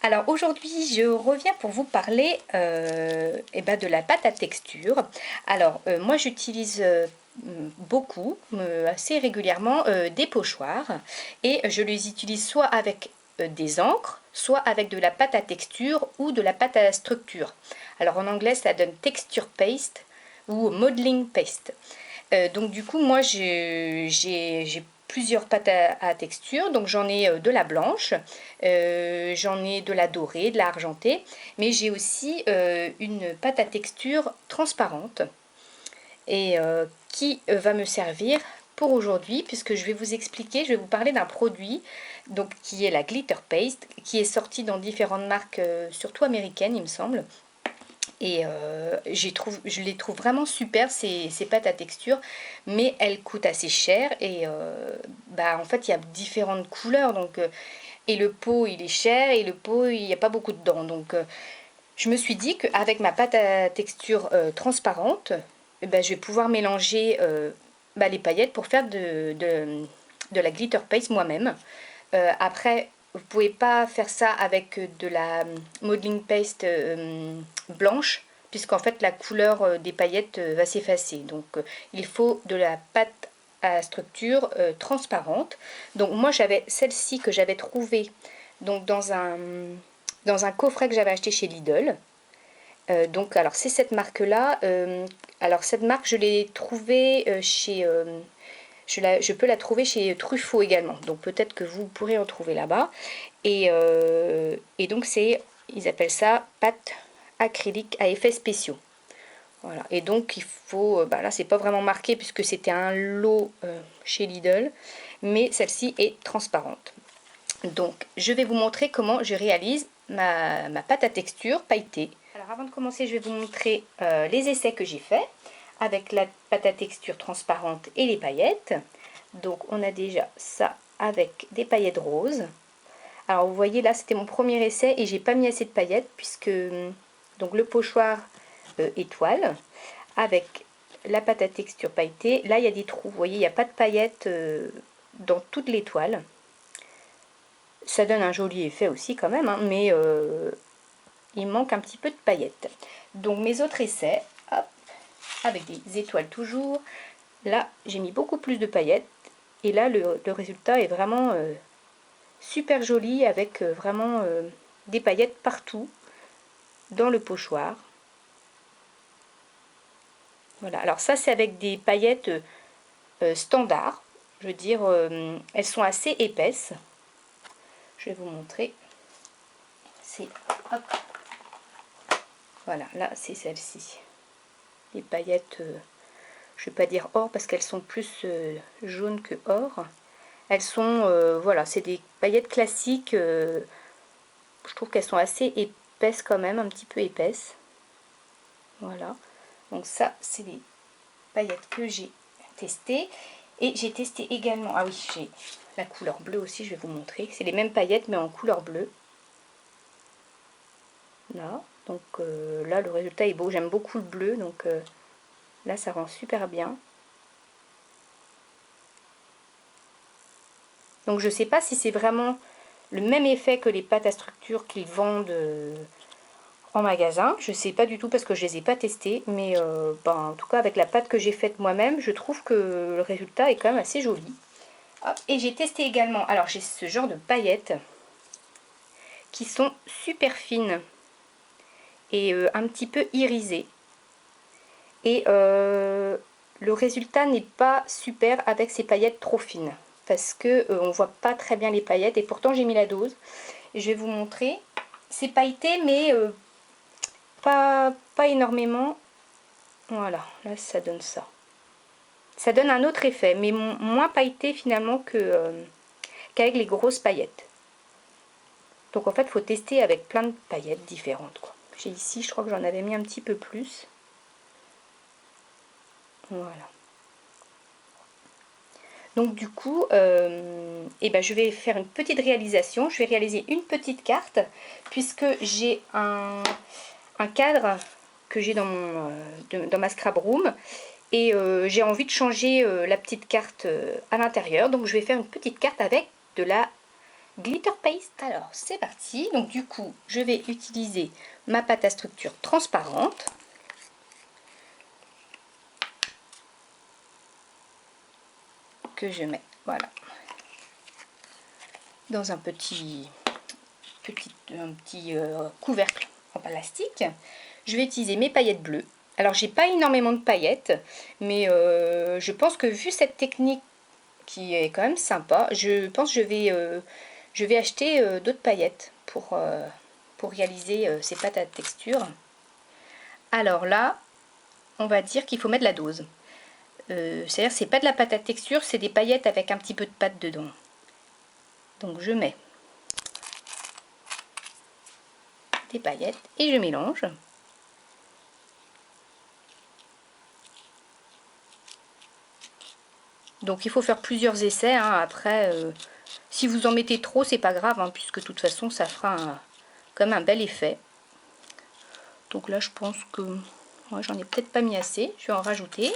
Alors aujourd'hui, je reviens pour vous parler de la pâte à texture. Alors moi j'utilise beaucoup, assez régulièrement, des pochoirs et je les utilise soit avec des encres, soit avec de la pâte à texture ou de la pâte à structure. Alors en anglais ça donne texture paste ou modeling paste. Donc du coup moi j'ai plusieurs pâtes à texture, donc j'en ai de la blanche, j'en ai de la dorée, de la argentée, mais j'ai aussi une pâte à texture transparente et qui va me servir pour aujourd'hui, puisque je vais vous expliquer, je vais vous parler d'un produit donc, qui est la Glitter Paste, qui est sorti dans différentes marques, surtout américaines il me semble. Et je les trouve vraiment super ces pâtes à texture, mais elles coûtent assez cher et en fait il y a différentes couleurs et le pot il est cher et le pot il n'y a pas beaucoup dedans. Donc je me suis dit qu'avec ma pâte à texture transparente, je vais pouvoir mélanger les paillettes pour faire de la glitter paste moi-même. Après, vous ne pouvez pas faire ça avec de la modeling paste blanche, puisqu'en fait la couleur des paillettes va s'effacer. Donc il faut de la pâte à structure transparente. Donc moi j'avais celle-ci que j'avais trouvée donc dans un coffret que j'avais acheté chez Lidl. Donc alors c'est cette marque-là. Alors cette marque je l'ai trouvée chez je peux la trouver chez Truffaut également, donc peut-être que vous pourrez en trouver là-bas. Et donc ils appellent ça pâte acrylique à effets spéciaux. Voilà. Et donc il faut, là c'est pas vraiment marqué puisque c'était un lot chez Lidl, mais celle-ci est transparente. Donc je vais vous montrer comment je réalise ma pâte à texture pailletée. Alors avant de commencer, je vais vous montrer les essais que j'ai faits avec la pâte à texture transparente et les paillettes. Donc on a déjà ça avec des paillettes roses. Alors vous voyez là c'était mon premier essai et j'ai pas mis assez de paillettes puisque donc le pochoir étoile avec la pâte à texture pailletée. Là il y a des trous, vous voyez il n'y a pas de paillettes dans toute l'étoile. Ça donne un joli effet aussi quand même, hein, mais il manque un petit peu de paillettes. Donc mes autres essais, hop, avec des étoiles toujours. Là, j'ai mis beaucoup plus de paillettes. Et là, le résultat est vraiment super joli avec vraiment des paillettes partout dans le pochoir. Voilà. Alors ça, c'est avec des paillettes standards. Je veux dire, elles sont assez épaisses. Je vais vous montrer. C'est, hop. Voilà, là, c'est celle-ci. Les paillettes... je ne vais pas dire or parce qu'elles sont plus jaunes que or. Elles sont, voilà, c'est des paillettes classiques. Je trouve qu'elles sont assez épaisses quand même, un petit peu épaisses. Voilà. Donc ça, c'est les paillettes que j'ai testées. Et j'ai testé également, ah oui, j'ai la couleur bleue aussi, je vais vous montrer. C'est les mêmes paillettes mais en couleur bleue. Là, donc là, le résultat est beau. J'aime beaucoup le bleu, donc... là, ça rend super bien. Donc, je ne sais pas si c'est vraiment le même effet que les pâtes à structure qu'ils vendent en magasin. Je ne sais pas du tout parce que je ne les ai pas testées. Mais en tout cas, avec la pâte que j'ai faite moi-même, je trouve que le résultat est quand même assez joli. Hop, et j'ai testé également, alors j'ai ce genre de paillettes qui sont super fines et un petit peu irisées. Et le résultat n'est pas super avec ces paillettes trop fines parce que on voit pas très bien les paillettes et pourtant j'ai mis la dose. Et je vais vous montrer. C'est pailleté mais pas énormément. Voilà, là ça donne ça. Ça donne un autre effet mais moins pailleté finalement qu'avec les grosses paillettes. Donc en fait il faut tester avec plein de paillettes différentes, quoi. J'ai ici, je crois que j'en avais mis un petit peu plus. Voilà. Donc du coup, je vais faire une petite réalisation. Je vais réaliser une petite carte puisque j'ai un cadre que j'ai dans ma scrap room et j'ai envie de changer la petite carte à l'intérieur. Donc je vais faire une petite carte avec de la glitter paste. Alors c'est parti, donc du coup je vais utiliser ma pâte à structure transparente. Que je mets, voilà, dans un petit couvercle en plastique. Je vais utiliser mes paillettes bleues. Alors j'ai pas énormément de paillettes, mais je pense que vu cette technique qui est quand même sympa, je pense que je vais acheter d'autres paillettes pour réaliser ces pâtes à texture. Alors là, on va dire qu'il faut mettre la dose. C'est-à-dire c'est pas de la pâte à texture, c'est des paillettes avec un petit peu de pâte dedans. Donc je mets des paillettes et je mélange. Donc il faut faire plusieurs essais, hein. Après si vous en mettez trop c'est pas grave, hein, puisque de toute façon ça fera comme un bel effet. Donc là je pense que moi j'en ai peut-être pas mis assez, je vais en rajouter.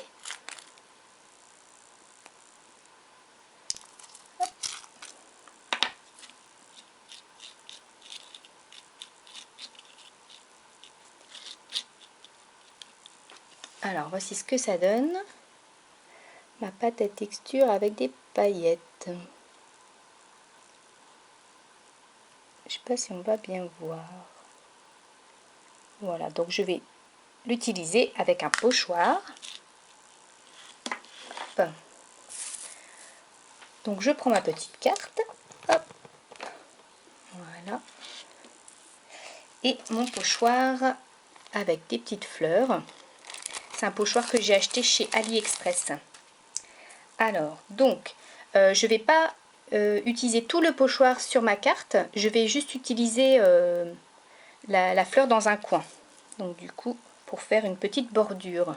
Alors voici ce que ça donne. Ma pâte à texture avec des paillettes. Je sais pas si on va bien voir. Voilà, donc je vais l'utiliser avec un pochoir. Hop. Donc je prends ma petite carte. Hop. Voilà. Et mon pochoir avec des petites fleurs. C'est un pochoir que j'ai acheté chez AliExpress. Alors, donc, je ne vais pas utiliser tout le pochoir sur ma carte. Je vais juste utiliser la fleur dans un coin. Donc, du coup, pour faire une petite bordure.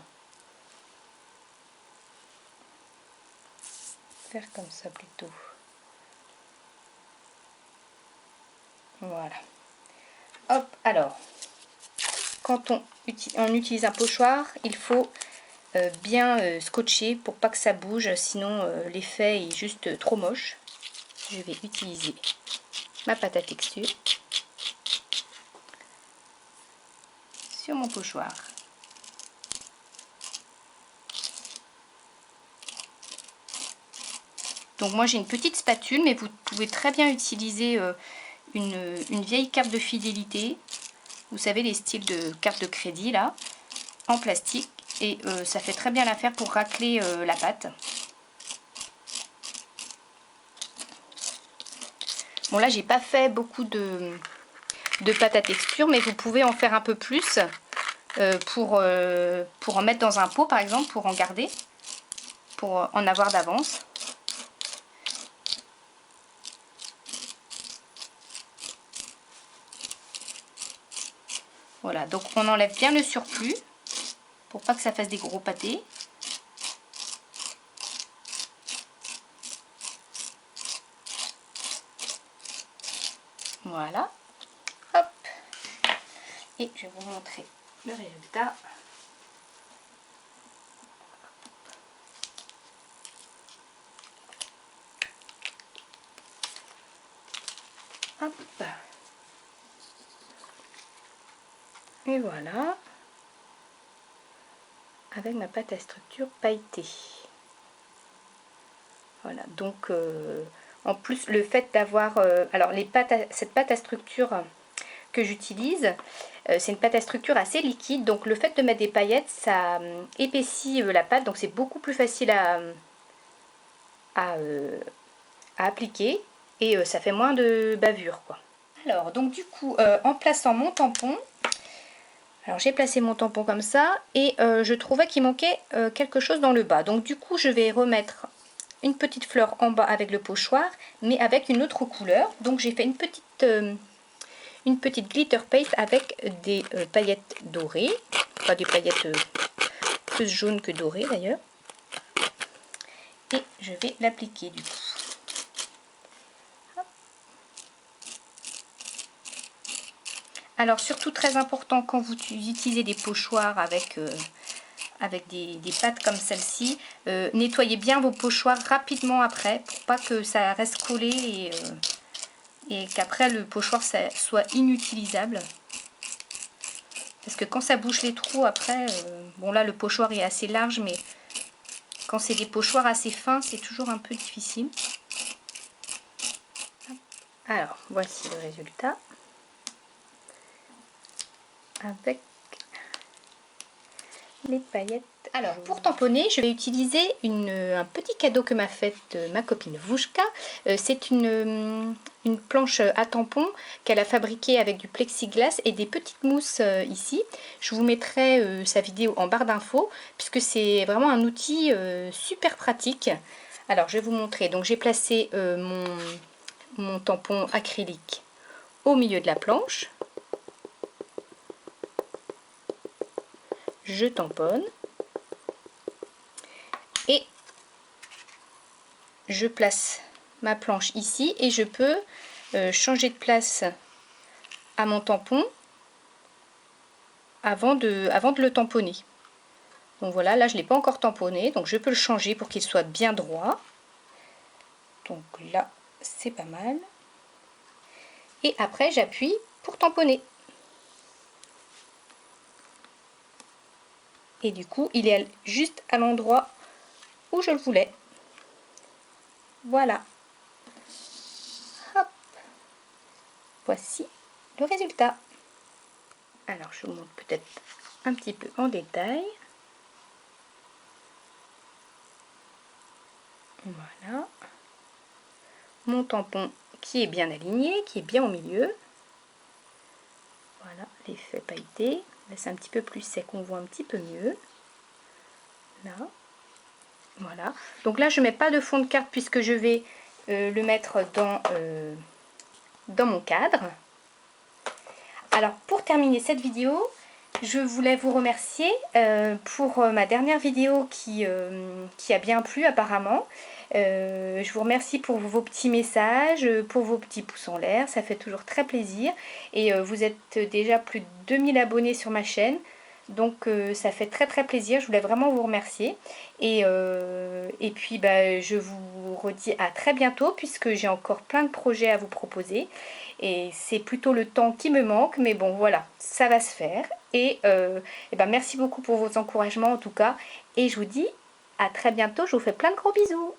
Faire comme ça plutôt. Voilà. Hop, alors, quand on utilise un pochoir, il faut bien scotcher pour pas que ça bouge, sinon l'effet est juste trop moche. Je vais utiliser ma pâte à texture sur mon pochoir. Donc moi j'ai une petite spatule, mais vous pouvez très bien utiliser une vieille carte de fidélité. Vous savez, les styles de carte de crédit là, en plastique. Et ça fait très bien l'affaire pour racler la pâte. Bon là j'ai pas fait beaucoup de pâte à texture, mais vous pouvez en faire un peu plus pour en mettre dans un pot par exemple, pour en garder, pour en avoir d'avance. Voilà, donc on enlève bien le surplus pour pas que ça fasse des gros pâtés. Voilà, hop, et je vais vous montrer le résultat. Hop. Et voilà, avec ma pâte à structure pailletée. Voilà, donc en plus le fait d'avoir, alors cette pâte à structure que j'utilise, c'est une pâte à structure assez liquide, donc le fait de mettre des paillettes, ça épaissit la pâte, donc c'est beaucoup plus facile à appliquer et ça fait moins de bavure, quoi. Alors donc du coup, en plaçant mon tampon, alors j'ai placé mon tampon comme ça et je trouvais qu'il manquait quelque chose dans le bas, donc du coup je vais remettre une petite fleur en bas avec le pochoir, mais avec une autre couleur. Donc j'ai fait une petite glitter paste avec des paillettes dorées, enfin des paillettes plus jaunes que dorées d'ailleurs. Et je vais l'appliquer du coup. Hop. Alors surtout très important quand vous utilisez des pochoirs avec des pâtes comme celle-ci, nettoyez bien vos pochoirs rapidement après pour pas que ça reste collé et qu'après le pochoir ça soit inutilisable. Parce que quand ça bouche les trous après, bon là le pochoir est assez large, mais quand c'est des pochoirs assez fins, c'est toujours un peu difficile. Alors, voici le résultat. Avec les paillettes. Alors, pour tamponner, je vais utiliser un petit cadeau que m'a fait ma copine Vouchka. C'est une planche à tampon qu'elle a fabriquée avec du plexiglas et des petites mousses ici. Je vous mettrai sa vidéo en barre d'infos, puisque c'est vraiment un outil super pratique. Alors, je vais vous montrer. Donc, j'ai placé mon tampon acrylique au milieu de la planche. Je tamponne. Et je place ma planche ici et je peux changer de place à mon tampon avant de le tamponner. Donc voilà, là je ne l'ai pas encore tamponné, donc je peux le changer pour qu'il soit bien droit. Donc là, c'est pas mal. Et après, j'appuie pour tamponner. Et du coup, il est juste à l'endroit où je le voulais. Voilà. Hop. Voici le résultat. Alors, je vous montre peut-être un petit peu en détail. Voilà. Mon tampon qui est bien aligné, qui est bien au milieu. Voilà, l'effet pailleté. Là, c'est un petit peu plus sec, on voit un petit peu mieux. Là. Voilà. Donc là, je ne mets pas de fond de carte puisque je vais le mettre dans mon cadre. Alors, pour terminer cette vidéo, je voulais vous remercier pour ma dernière vidéo qui a bien plu apparemment. Je vous remercie pour vos petits messages, pour vos petits pouces en l'air, ça fait toujours très plaisir. Et vous êtes déjà plus de 2000 abonnés sur ma chaîne, donc ça fait très très plaisir, je voulais vraiment vous remercier. Et puis je vous redis à très bientôt puisque j'ai encore plein de projets à vous proposer. Et c'est plutôt le temps qui me manque, mais bon voilà, ça va se faire. Et merci beaucoup pour vos encouragements en tout cas. Et je vous dis à très bientôt, je vous fais plein de gros bisous.